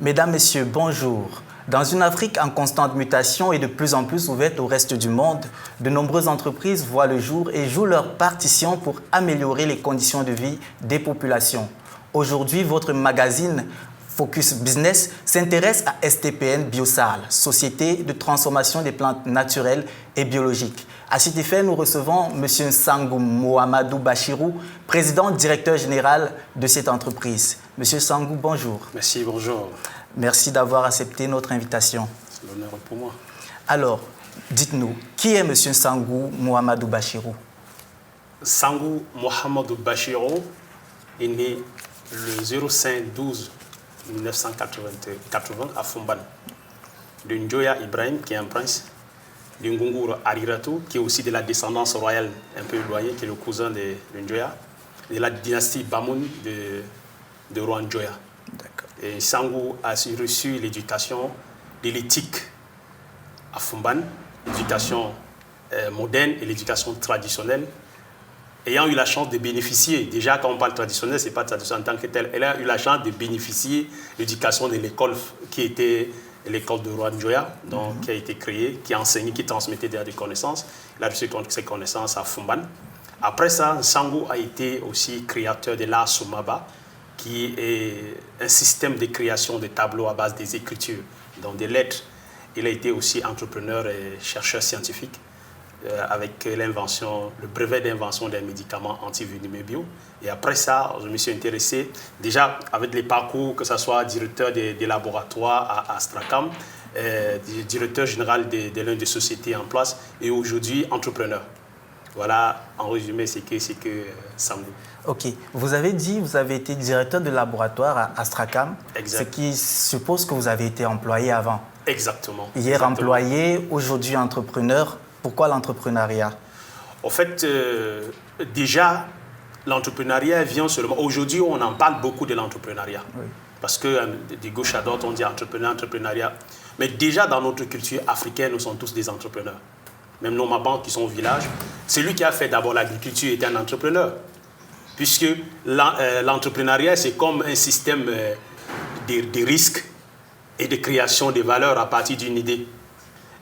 Mesdames, Messieurs, bonjour. Dans une Afrique en constante mutation et de plus en plus ouverte au reste du monde, de nombreuses entreprises voient le jour et jouent leur partition pour améliorer les conditions de vie des populations. Aujourd'hui, votre magazine Focus Business s'intéresse à STPN Biosal, société de transformation des plantes naturelles et biologiques. À cet effet, nous recevons M. Sangou Mohamedou Bachirou, président directeur général de cette entreprise. M. Sangou, bonjour. Merci, bonjour. Merci d'avoir accepté notre invitation. C'est l'honneur pour moi. Alors, dites-nous, qui est M. Sangou Mohamedou Bachirou? Sangou Mohamedou Bachirou est né le 05-12 1980 à Fumban, de Njoya Ibrahim, qui est un prince, de Ngunguru Ariratou, qui est aussi de la descendance royale un peu éloignée, qui est le cousin de Njoya, de la dynastie Bamoun de roi Njoya. Et Sangou a reçu l'éducation de l'éthique à Fumban, l'éducation moderne et l'éducation traditionnelle, ayant eu la chance de bénéficier, déjà quand on parle traditionnel, ce n'est pas traditionnel en tant que tel, elle a eu la chance de bénéficier de l'éducation de l'école qui était l'école de roi Njoya, qui a été créée, qui enseignait, qui transmettait des connaissances. Il a reçu ses connaissances à Fumban. Après ça, Sangou a été aussi créateur de l'art Soumaba, qui est un système de création de tableaux à base des écritures, donc des lettres. Il a été aussi entrepreneur et chercheur scientifique avec le brevet d'invention d'un médicament anti-venimeux bio. Et après ça, je me suis intéressé déjà avec les parcours, que ce soit directeur des laboratoires à Astrakam, directeur général de l'une des sociétés en place et aujourd'hui entrepreneur. Voilà, en résumé, c'est que Sangou. Ok. Vous avez dit que vous avez été directeur de laboratoire à Astrakam, exact. Ce qui suppose que vous avez été employé avant. Exactement. Hier exactement. Employé, aujourd'hui entrepreneur. Pourquoi l'entrepreneuriat? En fait, déjà, l'entrepreneuriat vient seulement... Aujourd'hui, on en parle beaucoup de l'entrepreneuriat. Oui. Parce que de gauche à droite, on dit entrepreneuriat. Mais déjà, dans notre culture africaine, nous sommes tous des entrepreneurs. Même nos mamans qui sont au village, celui qui a fait d'abord l'agriculture était un entrepreneur. Puisque l'entrepreneuriat, c'est comme un système de risques et de création de valeur à partir d'une idée.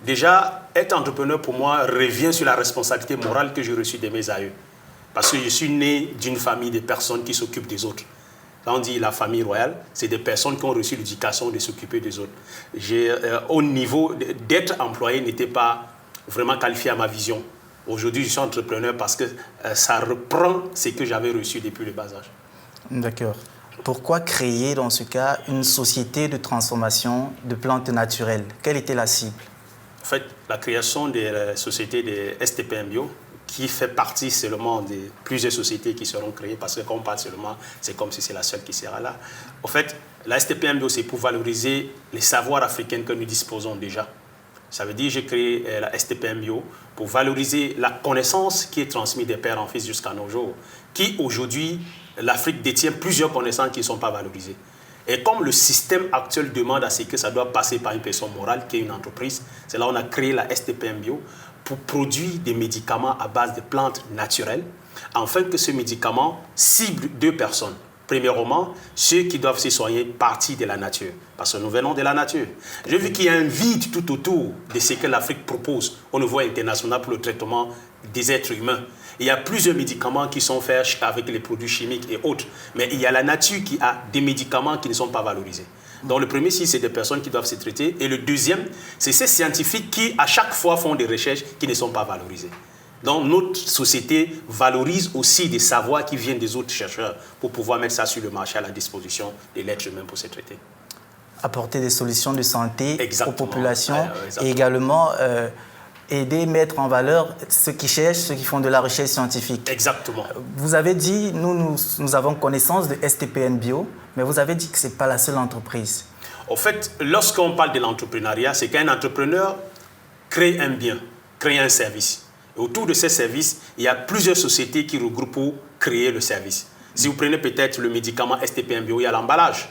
Déjà, être entrepreneur, pour moi, revient sur la responsabilité morale que j'ai reçue de mes aïeux. Parce que je suis né d'une famille de personnes qui s'occupent des autres. Quand on dit la famille royale, c'est des personnes qui ont reçu l'éducation de s'occuper des autres. Au niveau d'être employé n'était pas vraiment qualifié à ma vision. Aujourd'hui, je suis entrepreneur parce que ça reprend ce que j'avais reçu depuis le bas âge. D'accord. Pourquoi créer, dans ce cas, une société de transformation de plantes naturelles? Quelle était la cible? En fait, la création de la société de STPN Bio, qui fait partie seulement de plusieurs sociétés qui seront créées, parce que quand on parle seulement, c'est comme si c'est la seule qui sera là. En fait, la STPN Bio, c'est pour valoriser les savoirs africains que nous disposons déjà. Ça veut dire que j'ai créé la STPN Bio pour valoriser la connaissance qui est transmise des pères en fils jusqu'à nos jours, qui aujourd'hui, l'Afrique détient plusieurs connaissances qui ne sont pas valorisées. Et comme le système actuel demande à ce que ça doit passer par une personne morale, qui est une entreprise, c'est là qu'on a créé la STPN Bio pour produire des médicaments à base de plantes naturelles, afin que ce médicament cible deux personnes. Premièrement, ceux qui doivent se soigner partis de la nature, parce que nous venons de la nature. J'ai vu qu'il y a un vide tout autour de ce que l'Afrique propose au niveau international pour le traitement des êtres humains. Il y a plusieurs médicaments qui sont faits avec les produits chimiques et autres, mais il y a la nature qui a des médicaments qui ne sont pas valorisés. Donc le premier, c'est des personnes qui doivent se traiter, et le deuxième, c'est ces scientifiques qui, à chaque fois, font des recherches qui ne sont pas valorisées. Donc notre société valorise aussi des savoirs qui viennent des autres chercheurs pour pouvoir mettre ça sur le marché à la disposition de l'être humain pour se traiter. Apporter des solutions de santé exactement. Aux populations et également aider, mettre en valeur ceux qui cherchent, ceux qui font de la recherche scientifique. Exactement. Vous avez dit, nous avons connaissance de STPN Bio, mais vous avez dit que ce n'est pas la seule entreprise. En fait, lorsqu'on parle de l'entrepreneuriat, c'est qu'un entrepreneur crée un bien, crée un service. Et autour de ces services, il y a plusieurs sociétés qui regroupent pour créer le service. Si vous prenez peut-être le médicament STPN Bio, il y a l'emballage,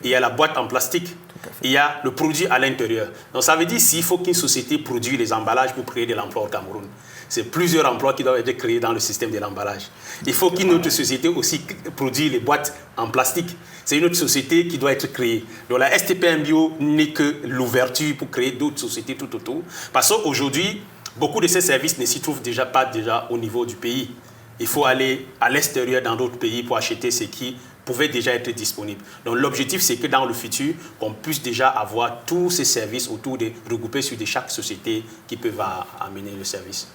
il y a la boîte en plastique, il y a le produit à l'intérieur. Donc ça veut dire s'il faut qu'une société produise les emballages pour créer de l'emploi au Cameroun, c'est plusieurs emplois qui doivent être créés dans le système de l'emballage. Il faut qu'une autre société aussi produise les boîtes en plastique. C'est une autre société qui doit être créée. Donc la STPM Bio n'est que l'ouverture pour créer d'autres sociétés tout autour. Parce qu'aujourd'hui, beaucoup de ces services ne s'y trouvent déjà pas au niveau du pays. Il faut aller à l'extérieur dans d'autres pays pour acheter ce qui pouvait déjà être disponible. Donc l'objectif, c'est que dans le futur, on puisse déjà avoir tous ces services regroupés sur chaque société qui peuvent amener le service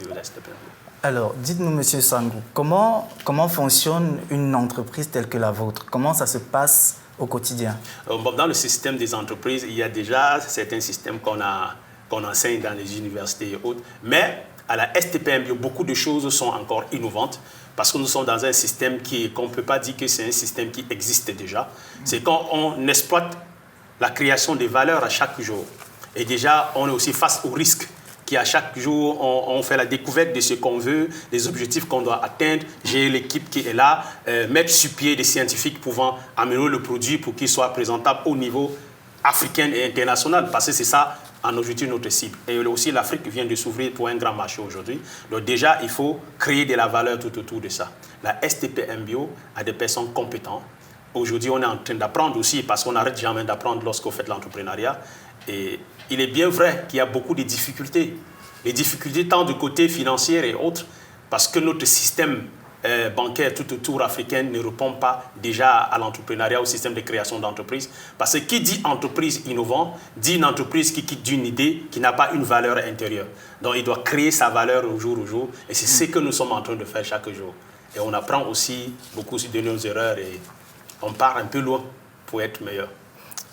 de la STPM. Alors, dites-nous, Monsieur Sangou, comment fonctionne une entreprise telle que la vôtre? Comment ça se passe au quotidien? Dans le système des entreprises, il y a déjà certains systèmes qu'on enseigne dans les universités et autres, mais à la STPM Bio, beaucoup de choses sont encore innovantes parce que nous sommes dans un système qu'on ne peut pas dire que c'est un système qui existe déjà. C'est quand on exploite la création des valeurs à chaque jour. Et déjà, on est aussi face au risque qu'à chaque jour, on fait la découverte de ce qu'on veut, des objectifs qu'on doit atteindre. J'ai l'équipe qui est là, mettre sur pied des scientifiques pouvant améliorer le produit pour qu'il soit présentable au niveau africain et international, parce que c'est ça, en objectif, notre cible. Et aussi, l'Afrique vient de s'ouvrir pour un grand marché aujourd'hui. Donc déjà, il faut créer de la valeur tout autour de ça. La STPM Bio a des personnes compétentes. Aujourd'hui, on est en train d'apprendre aussi, parce qu'on n'arrête jamais d'apprendre lorsqu'on fait de l'entrepreneuriat. Et il est bien vrai qu'il y a beaucoup de difficultés. Les difficultés tant du côté financier et autres, parce que notre système bancaire tout autour africain ne répond pas déjà à l'entrepreneuriat, au système de création d'entreprise. Parce que qui dit entreprise innovante, dit une entreprise qui quitte d'une idée qui n'a pas une valeur intérieure. Donc il doit créer sa valeur au jour. Et c'est ce que nous sommes en train de faire chaque jour. Et on apprend aussi beaucoup de nos erreurs et on part un peu loin pour être meilleur.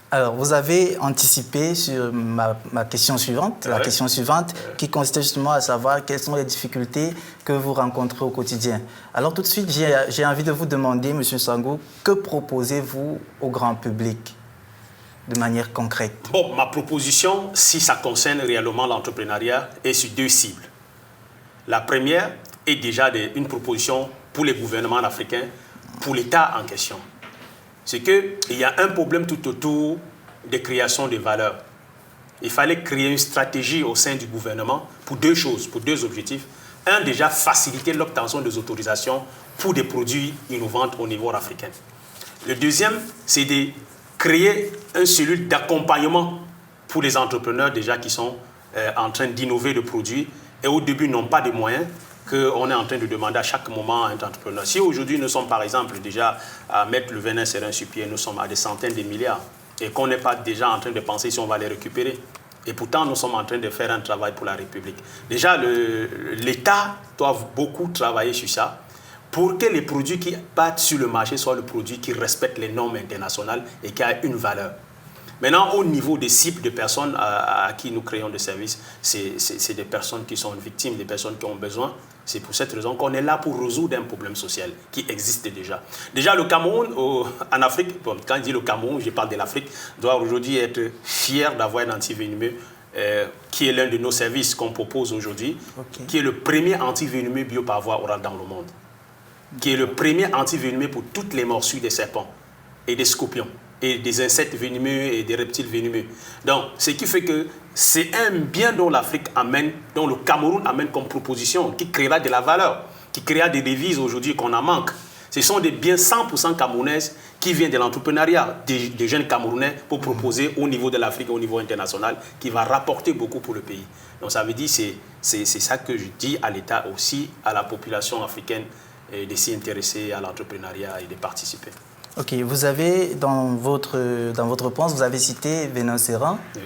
Alors, vous avez anticipé sur ma question suivante, la question suivante, qui consistait justement à savoir quelles sont les difficultés que vous rencontrez au quotidien. Alors, tout de suite, j'ai envie de vous demander, M. Sangou, que proposez-vous au grand public de manière concrète? Bon, ma proposition, si ça concerne réellement l'entrepreneuriat, est sur deux cibles. La première est déjà une proposition pour les gouvernements africains, pour l'État en question. C'est qu'il y a un problème tout autour de création de valeur. Il fallait créer une stratégie au sein du gouvernement pour deux choses, pour deux objectifs. Un, déjà, faciliter l'obtention des autorisations pour des produits innovants au niveau africain. Le deuxième, c'est de créer une cellule d'accompagnement pour les entrepreneurs déjà qui sont en train d'innover de produits et au début n'ont pas de moyens, qu'on est en train de demander à chaque moment à un entrepreneur. Si aujourd'hui nous sommes par exemple déjà à mettre le venin serein sur pied, nous sommes à des centaines de milliards et qu'on n'est pas déjà en train de penser si on va les récupérer. Et pourtant nous sommes en train de faire un travail pour la République. Déjà l'État doit beaucoup travailler sur ça pour que les produits qui partent sur le marché soient les produits qui respectent les normes internationales et qui aient une valeur. Maintenant, au niveau des cibles de personnes à qui nous créons des services, c'est des personnes qui sont victimes, des personnes qui ont besoin. C'est pour cette raison qu'on est là pour résoudre un problème social qui existe déjà. Déjà, le Cameroun, en Afrique, bon, quand je dis le Cameroun, je parle de l'Afrique, doit aujourd'hui être fier d'avoir un antivénomeux qui est l'un de nos services qu'on propose aujourd'hui, qui est le premier antivénomeux bio par voie orale dans le monde, qui est le premier antivénomeux pour toutes les morsures des serpents et des scorpions, et des insectes venimeux et des reptiles venimeux. Donc, ce qui fait que c'est un bien dont l'Afrique amène, dont le Cameroun amène comme proposition, qui créera de la valeur, qui créera des devises aujourd'hui qu'on en manque. Ce sont des biens 100% camerounaises qui viennent de l'entrepreneuriat des jeunes Camerounais pour proposer au niveau de l'Afrique, au niveau international, qui va rapporter beaucoup pour le pays. Donc, ça veut dire que c'est ça que je dis à l'État aussi, à la population africaine, de s'y intéresser à l'entrepreneuriat et de participer. Ok, vous avez, dans votre réponse, vous avez cité venin serein. Oui.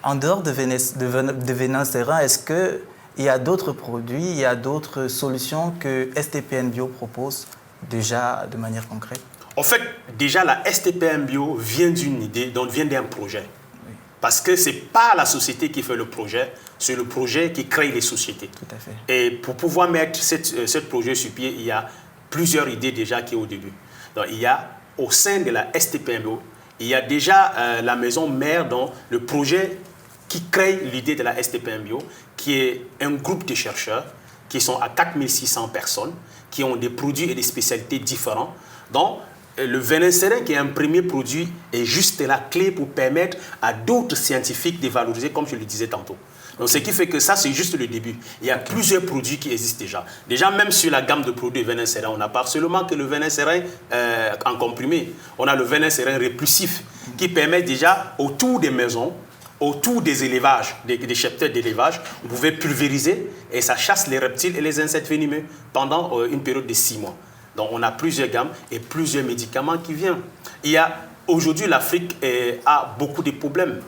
En dehors de venin serein, est-ce qu'il y a d'autres produits, il y a d'autres solutions que STPM Bio propose déjà de manière concrète? En fait, déjà la STPM Bio vient d'une idée, donc vient d'un projet. Oui. Parce que ce n'est pas la société qui fait le projet, c'est le projet qui crée les sociétés. Tout à fait. Et pour pouvoir mettre ce projet sur pied, il y a plusieurs idées déjà qui sont au début. Donc il y a au sein de la STPM Bio, il y a déjà la maison mère, dont le projet qui crée l'idée de la STPM Bio, qui est un groupe de chercheurs qui sont à 4600 personnes, qui ont des produits et des spécialités différents. Donc, le venin serein, qui est un premier produit, est juste la clé pour permettre à d'autres scientifiques de valoriser, comme je le disais tantôt. Donc, ce qui fait que ça, c'est juste le début. Il y a plusieurs produits qui existent déjà. Déjà, même sur la gamme de produits venin serein, on n'a pas seulement que le venin serein en comprimé. On a le venin serein répulsif qui permet déjà, autour des maisons, autour des élevages, des cheptels d'élevage, vous pouvez pulvériser et ça chasse les reptiles et les insectes venimeux pendant une période de 6 mois. Donc, on a plusieurs gammes et plusieurs médicaments qui viennent. Aujourd'hui, l'Afrique a beaucoup de problèmes.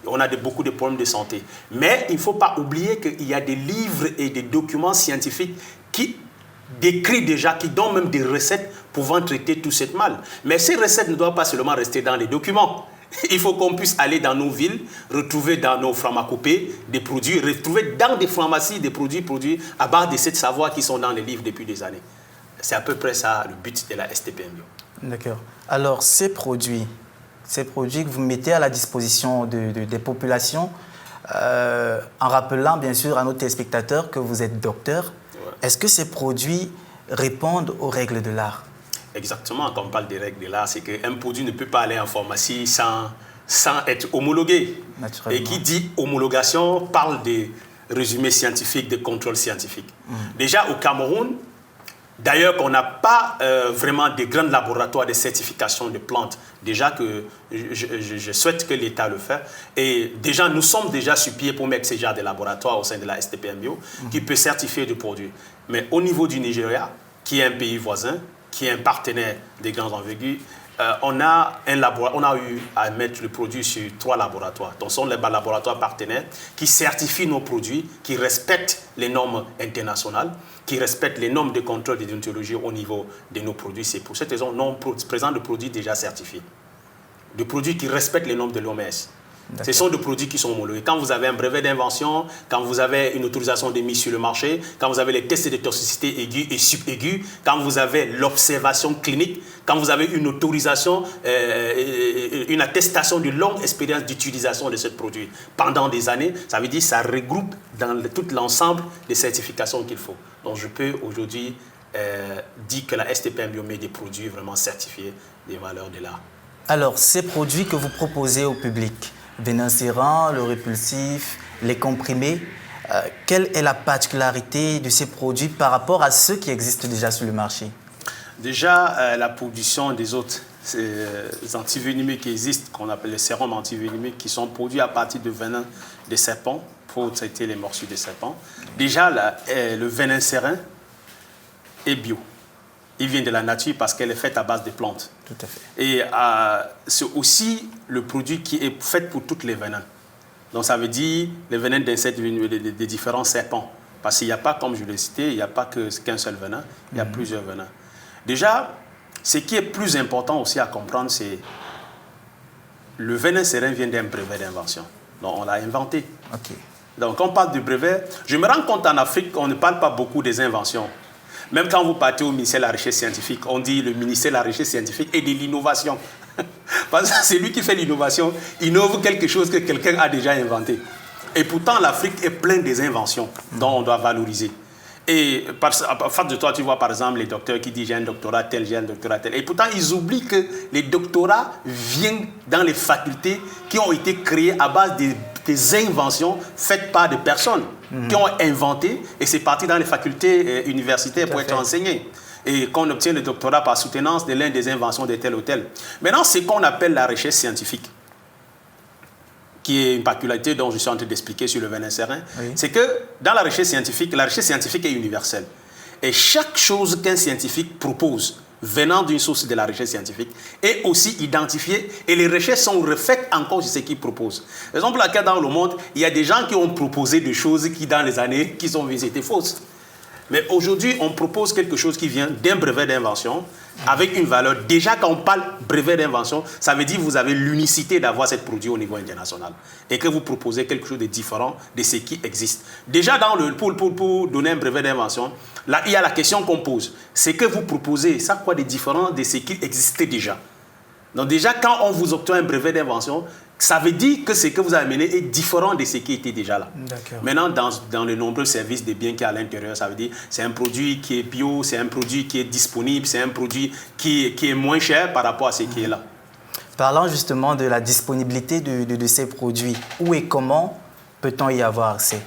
On a beaucoup de problèmes de santé. Mais il ne faut pas oublier qu'il y a des livres et des documents scientifiques qui décrivent déjà, qui donnent même des recettes pouvant traiter tout ce mal. Mais ces recettes ne doivent pas seulement rester dans les documents. Il faut qu'on puisse aller dans nos villes, retrouver dans nos pharmacopées des produits, retrouver dans des pharmacies des produits à base de cette savoir qui sont dans les livres depuis des années. C'est à peu près ça le but de la STPM Bio. D'accord. Alors, ces produits que vous mettez à la disposition des populations, en rappelant bien sûr à nos téléspectateurs que vous êtes docteur, est-ce que ces produits répondent aux règles de l'art? Exactement, quand on parle des règles de l'art, c'est qu'un produit ne peut pas aller en pharmacie sans être homologué. Et qui dit homologation parle des résumés scientifiques, des contrôles scientifiques. Déjà au Cameroun, d'ailleurs qu'on n'a pas vraiment de grands laboratoires de certification de plantes, déjà que je souhaite que l'État le fasse. Et déjà, nous sommes déjà sur pied pour mettre ce genre de laboratoire au sein de la STPM Bio qui peut certifier des produits. Mais au niveau du Nigeria, qui est un pays voisin, qui est un partenaire des grandes envergures, on a eu à mettre le produit sur 3 laboratoires. Donc, ce sont les laboratoires partenaires qui certifient nos produits, qui respectent les normes internationales, qui respectent les normes de contrôle de déontologie au niveau de nos produits. C'est pour cette raison que présente de produits déjà certifiés. De produits qui respectent les normes de l'OMS. Ce sont des produits qui sont homologués. Quand vous avez un brevet d'invention, quand vous avez une autorisation de mise sur le marché, quand vous avez les tests de toxicité aiguë et subaiguë, quand vous avez l'observation clinique, quand vous avez une autorisation, une attestation de longue expérience d'utilisation de ce produit pendant des années, ça veut dire que ça regroupe dans tout l'ensemble des certifications qu'il faut. Donc je peux aujourd'hui dire que la STPM Bio met des produits vraiment certifiés des valeurs de l'art. Alors, ces produits que vous proposez au public, venin serein, le répulsif, les comprimés, quelle est la particularité de ces produits par rapport à ceux qui existent déjà sur le marché? Déjà, la production des autres antivenimeux qui existent, qu'on appelle les sérums antivenimeux, qui sont produits à partir de venin de serpents pour traiter les morsures de serpents. Déjà, le venin serein est bio. Il vient de la nature parce qu'elle est faite à base de plantes. Tout à fait. Et c'est aussi le produit qui est fait pour toutes les venins. Donc ça veut dire les venins d'insectes des différents serpents. Parce qu'il n'y a pas, comme je l'ai cité, il n'y a pas qu'un seul venin, il y a plusieurs venins. Déjà, ce qui est plus important aussi à comprendre, c'est le venin serein vient d'un brevet d'invention. Donc on l'a inventé. Okay. Donc quand on parle de brevet, je me rends compte en Afrique, on ne parle pas beaucoup des inventions. Même quand vous partez au ministère de la Recherche scientifique, on dit le ministère de la Recherche scientifique et de l'innovation. Parce que c'est lui qui fait l'innovation, innove quelque chose que quelqu'un a déjà inventé. Et pourtant, l'Afrique est pleine des inventions dont on doit valoriser. Et à face de toi, tu vois par exemple les docteurs qui disent j'ai un doctorat tel, j'ai un doctorat tel. Et pourtant, ils oublient que les doctorats viennent dans les facultés qui ont été créées à base des inventions faites par des personnes qui ont inventé et c'est parti dans les facultés universitaires pour être enseigné. Et qu'on obtient le doctorat par soutenance de l'une des inventions de tel ou tel. Maintenant, c'est ce qu'on appelle la recherche scientifique, qui est une particularité dont je suis en train d'expliquer sur le venin serein, c'est que dans la recherche scientifique est universelle. Et chaque chose qu'un scientifique propose venant d'une source de la recherche scientifique est aussi identifiée et les recherches sont refaites encore sur ce qu'il propose. Par exemple, là, dans le monde, il y a des gens qui ont proposé des choses qui, dans les années qui sont venues, étaient fausses. Mais aujourd'hui, on propose quelque chose qui vient d'un brevet d'invention avec une valeur. Déjà, quand on parle brevet d'invention, ça veut dire que vous avez l'unicité d'avoir ce produit au niveau international et que vous proposez quelque chose de différent de ce qui existe. Déjà, pour donner un brevet d'invention, là, il y a la question qu'on pose. C'est que vous proposez, ça quoi de différent de ce qui existait déjà? Donc déjà, quand on vous octroie un brevet d'invention, ça veut dire que ce que vous avez amené est différent de ce qui était déjà là. Maintenant, dans les nombreux services des biens qu'il y a à l'intérieur, ça veut dire c'est un produit qui est bio, c'est un produit qui est disponible, c'est un produit qui est moins cher par rapport à ce qui est là. Parlant justement de la disponibilité de ces produits, où et comment peut-on y avoir accès?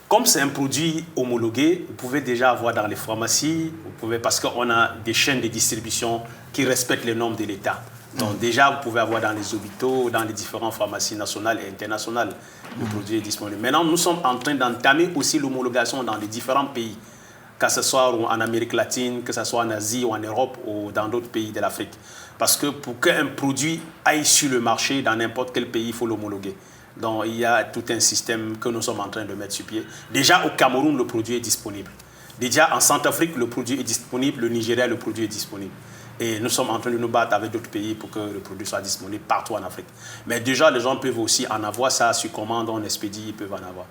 Comme c'est un produit homologué, vous pouvez déjà avoir dans les pharmacies, parce qu'on a des chaînes de distribution qui respectent les normes de l'État. Donc déjà, vous pouvez avoir dans les hôpitaux, dans les différentes pharmacies nationales et internationales, le produit est disponible. Maintenant, nous sommes en train d'entamer aussi l'homologation dans les différents pays, que ce soit en Amérique latine, que ce soit en Asie ou en Europe ou dans d'autres pays de l'Afrique. Parce que pour qu'un produit aille sur le marché dans n'importe quel pays, il faut l'homologuer. Donc il y a tout un système que nous sommes en train de mettre sur pied. Déjà au Cameroun, le produit est disponible. Déjà en Centrafrique, le produit est disponible. Le Nigeria, le produit est disponible. Et nous sommes en train de nous battre avec d'autres pays pour que le produit soit disponible partout en Afrique. Mais déjà, les gens peuvent aussi en avoir ça sur commande, on expédie, ils peuvent en avoir.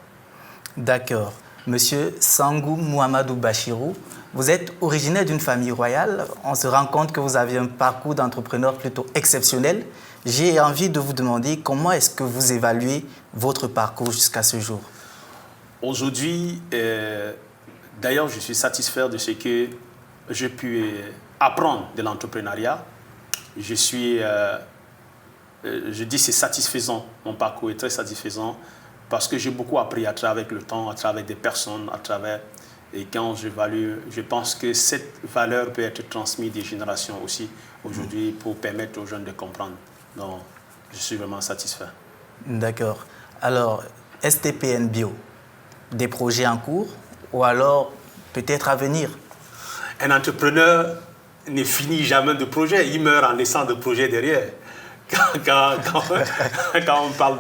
D'accord. Monsieur Sangou Mouamadou Bachirou, vous êtes originaire d'une famille royale. On se rend compte que vous avez un parcours d'entrepreneur plutôt exceptionnel. J'ai envie de vous demander comment est-ce que vous évaluez votre parcours jusqu'à ce jour? Aujourd'hui, d'ailleurs, je suis satisfait de ce que j'ai pu apprendre de l'entrepreneuriat. Je dis c'est satisfaisant, mon parcours est très satisfaisant parce que j'ai beaucoup appris à travers le temps, à travers des personnes, et quand j'évalue, je pense que cette valeur peut être transmise des générations aussi aujourd'hui pour permettre aux jeunes de comprendre. Donc, je suis vraiment satisfait. D'accord. Alors, STPN Bio, des projets en cours ou alors peut-être à venir? Un entrepreneur ne finit jamais de projet, il meurt en laissant de projets derrière. Quand on parle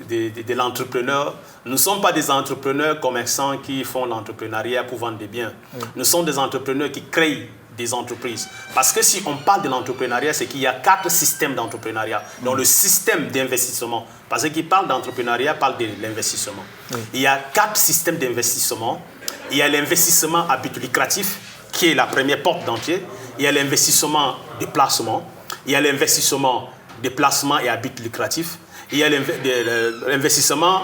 de l'entrepreneur, nous ne sommes pas des entrepreneurs commerçants qui font l'entrepreneuriat pour vendre des biens. Oui. Nous sommes des entrepreneurs qui créent des entreprises. Parce que si on parle de l'entrepreneuriat, c'est qu'il y a 4 systèmes d'entrepreneuriat. Donc le système d'investissement, parce qu'il parle d'entrepreneuriat, parle de l'investissement. Oui. Il y a 4 systèmes d'investissement. Il y a l'investissement à but lucratif, qui est la première porte d'entrée. Il y a l'investissement de placement. Il y a l'investissement de placement et à but lucratif. Il y a l'investissement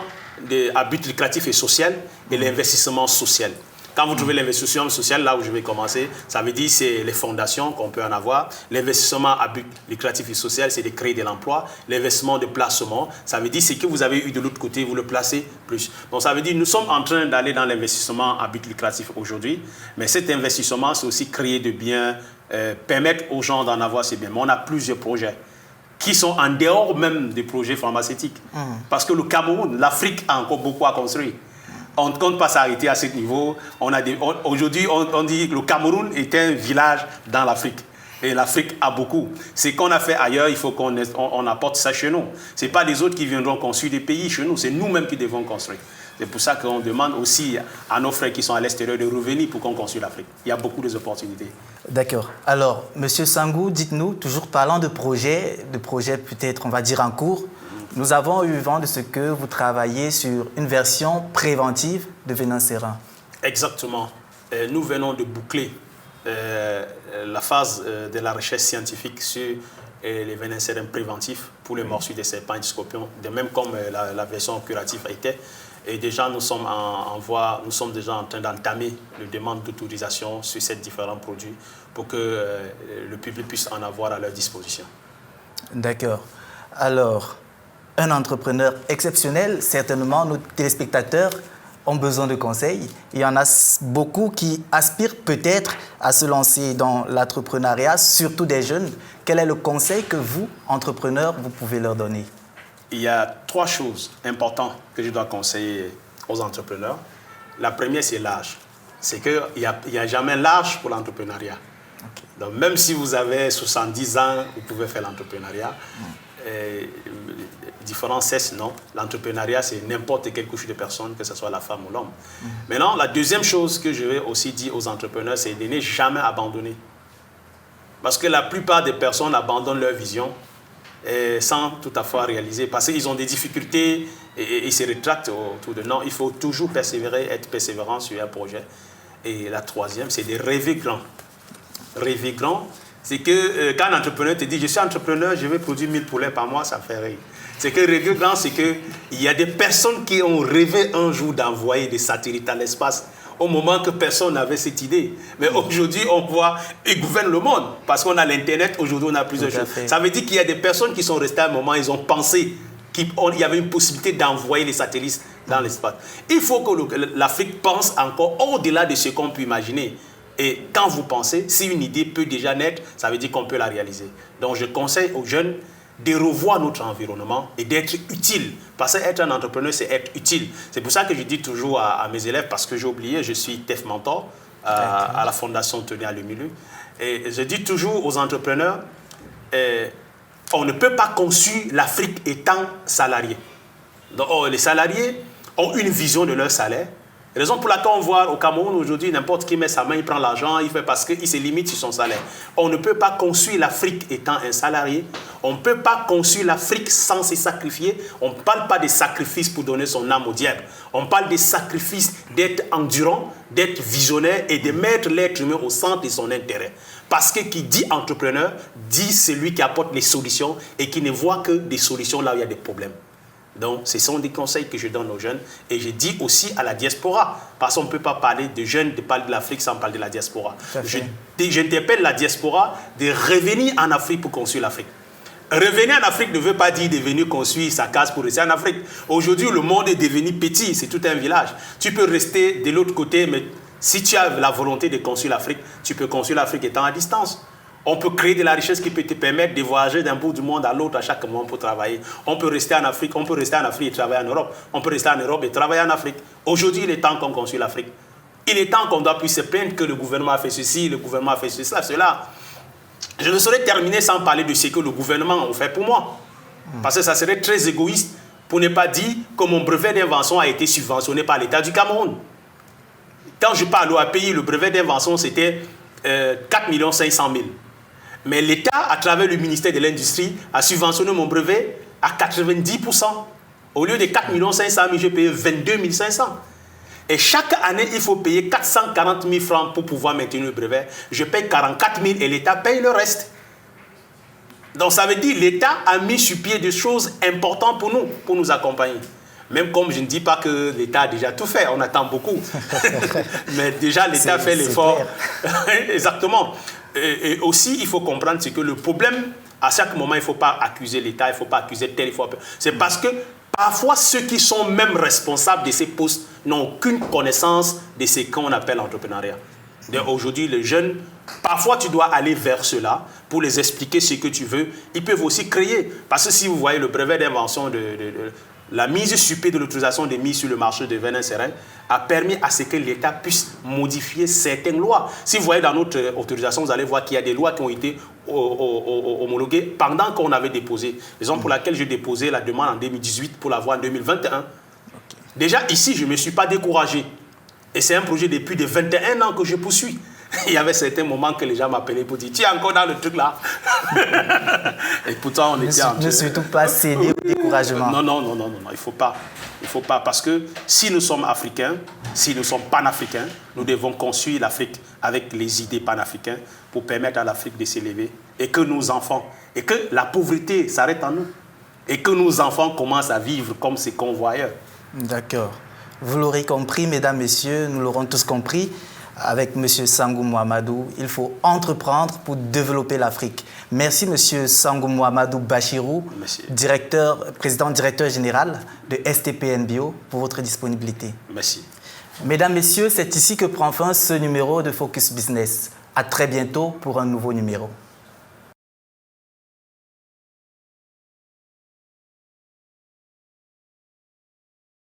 à but lucratif et social et l'investissement social. Quand vous trouvez l'investissement social, là où je vais commencer, ça veut dire c'est les fondations qu'on peut en avoir. L'investissement à but lucratif et social, c'est de créer de l'emploi. L'investissement de placement, ça veut dire c'est que vous avez eu de l'autre côté, vous le placez plus. Donc ça veut dire nous sommes en train d'aller dans l'investissement à but lucratif aujourd'hui, mais cet investissement, c'est aussi créer de biens, permettre aux gens d'en avoir ces biens. Mais on a plusieurs projets qui sont en dehors même des projets pharmaceutiques. Parce que le Cameroun, l'Afrique a encore beaucoup à construire. On ne compte pas s'arrêter à ce niveau. Aujourd'hui, on dit que le Cameroun est un village dans l'Afrique. Et l'Afrique a beaucoup. Ce qu'on a fait ailleurs, il faut qu'on apporte ça chez nous. Ce n'est pas les autres qui viendront construire des pays chez nous, c'est nous-mêmes qui devons construire. C'est pour ça qu'on demande aussi à nos frères qui sont à l'extérieur de revenir pour qu'on construise l'Afrique. Il y a beaucoup d'opportunités. D'accord. Alors, M. Sangou, dites-nous, toujours parlant de projets peut-être, on va dire, en cours, nous avons eu vent de ce que vous travaillez sur une version préventive de venin serin. Exactement. Nous venons de boucler la phase de la recherche scientifique sur les venins serins préventifs pour les morsures des serpents et des scorpions, de même comme la version curative a été. Et déjà, nous sommes déjà en train d'entamer la demande d'autorisation sur ces différents produits pour que le public puisse en avoir à leur disposition. D'accord. Alors, un entrepreneur exceptionnel, certainement nos téléspectateurs ont besoin de conseils. Il y en a beaucoup qui aspirent peut-être à se lancer dans l'entrepreneuriat, surtout des jeunes. Quel est le conseil que vous, entrepreneurs, vous pouvez leur donner? Il y a 3 choses importantes que je dois conseiller aux entrepreneurs. La première, c'est l'âge. C'est qu'il n'y a jamais l'âge pour l'entrepreneuriat. Okay. Donc, même si vous avez 70 ans, vous pouvez faire l'entrepreneuriat. Différents sexes, non. L'entrepreneuriat, c'est n'importe quelle couche de personne, que ce soit la femme ou l'homme. Maintenant, la deuxième chose que je vais aussi dire aux entrepreneurs, c'est de ne jamais abandonner. Parce que la plupart des personnes abandonnent leur vision sans tout à fait réaliser, parce qu'ils ont des difficultés et ils se rétractent autour de non. Il faut toujours persévérer, être persévérant sur un projet. Et la troisième, c'est de rêver grand. Rêver grand, C'est que quand un entrepreneur te dit « je suis entrepreneur, je vais produire 1000 poulets par mois », ça fait rire. C'est que le grand, c'est qu'il y a des personnes qui ont rêvé un jour d'envoyer des satellites à l'espace au moment que personne n'avait cette idée. Mais aujourd'hui, on voit, ils gouvernent le monde parce qu'on a l'Internet, aujourd'hui on a plusieurs choses. Ça veut dire qu'il y a des personnes qui sont restées à un moment, ils ont pensé qu'il y avait une possibilité d'envoyer les satellites dans l'espace. Il faut que l'Afrique pense encore au-delà de ce qu'on peut imaginer. Et quand vous pensez, si une idée peut déjà naître, ça veut dire qu'on peut la réaliser. Donc je conseille aux jeunes de revoir notre environnement et d'être utile. Parce qu'être un entrepreneur, c'est être utile. C'est pour ça que je dis toujours à mes élèves, parce que j'ai oublié, je suis TEF Mentor à la Fondation Tony Aluminium. Et je dis toujours aux entrepreneurs, on ne peut pas conçuire l'Afrique étant salarié. Donc, les salariés ont une vision de leur salaire. Raison pour laquelle on voit au Cameroun aujourd'hui, n'importe qui met sa main, il prend l'argent, il fait parce qu'il se limite sur son salaire. On ne peut pas construire l'Afrique étant un salarié. On ne peut pas construire l'Afrique sans se sacrifier. On ne parle pas de sacrifice pour donner son âme au diable. On parle des sacrifices d'être endurant, d'être visionnaire et de mettre l'être humain au centre de son intérêt. Parce que qui dit entrepreneur, dit celui qui apporte les solutions et qui ne voit que des solutions là où il y a des problèmes. Donc, ce sont des conseils que je donne aux jeunes. Et je dis aussi à la diaspora, parce qu'on ne peut pas parler de jeunes, de parler de l'Afrique sans parler de la diaspora. J'interpelle la diaspora de revenir en Afrique pour construire l'Afrique. Revenir en Afrique ne veut pas dire de venir construire sa case pour rester en Afrique. Aujourd'hui, le monde est devenu petit, c'est tout un village. Tu peux rester de l'autre côté, mais si tu as la volonté de construire l'Afrique, tu peux construire l'Afrique étant à distance. On peut créer de la richesse qui peut te permettre de voyager d'un bout du monde à l'autre à chaque moment pour travailler. On peut rester en Afrique, et travailler en Europe. On peut rester en Europe et travailler en Afrique. Aujourd'hui, il est temps qu'on construise l'Afrique. Il est temps qu'on doit plus se plaindre que le gouvernement a fait ceci, le gouvernement a fait cela. Je ne saurais terminer sans parler de ce que le gouvernement a fait pour moi. Parce que ça serait très égoïste pour ne pas dire que mon brevet d'invention a été subventionné par l'État du Cameroun. Quand je parle au API, le brevet d'invention, c'était 4 500 000. Mais l'État, à travers le ministère de l'Industrie, a subventionné mon brevet à 90%. Au lieu de 4 500 000, j'ai payé 22 500. Et chaque année, il faut payer 440 000 francs pour pouvoir maintenir le brevet. Je paye 44 000 et l'État paye le reste. Donc ça veut dire que l'État a mis sur pied des choses importantes pour nous accompagner. Même comme je ne dis pas que l'État a déjà tout fait, on attend beaucoup. Mais déjà, l'État fait l'effort. Exactement. Et aussi, il faut comprendre que le problème, à chaque moment, il ne faut pas accuser l'État, il ne faut pas accuser tel, c'est parce que parfois, ceux qui sont même responsables de ces postes n'ont aucune connaissance de ce qu'on appelle l'entrepreneuriat. Aujourd'hui, les jeunes, parfois, tu dois aller vers cela pour les expliquer ce que tu veux. Ils peuvent aussi créer. Parce que si vous voyez le brevet d'invention la mise sur pied de l'autorisation des mises sur le marché de venin serein a permis à ce que l'État puisse modifier certaines lois. Si vous voyez dans notre autorisation, vous allez voir qu'il y a des lois qui ont été homologuées pendant qu'on avait déposé. Raison pour laquelle j'ai déposé la demande en 2018 pour l'avoir en 2021. Déjà ici, je ne me suis pas découragé. Et c'est un projet de plus de 21 ans que je poursuis. Il y avait certains moments que les gens m'appelaient pour dire « Tu es encore dans le truc là ?» Et pourtant, on était en train... Ne surtout pas céder au découragement. Non, il ne faut pas. Il ne faut pas, parce que si nous sommes africains, si nous sommes panafricains, nous devons construire l'Afrique avec les idées panafricaines pour permettre à l'Afrique de s'élever et que nos enfants, et que la pauvreté s'arrête en nous, et que nos enfants commencent à vivre comme ces convoyeurs. D'accord. Vous l'aurez compris, mesdames, messieurs, nous l'aurons tous compris. Avec M. Sangou Mohamedou, il faut entreprendre pour développer l'Afrique. Merci M. Sangou Mohamedou Bachirou, président directeur général de STPN Bio, pour votre disponibilité. Merci. Mesdames, messieurs, c'est ici que prend fin ce numéro de Focus Business. À très bientôt pour un nouveau numéro.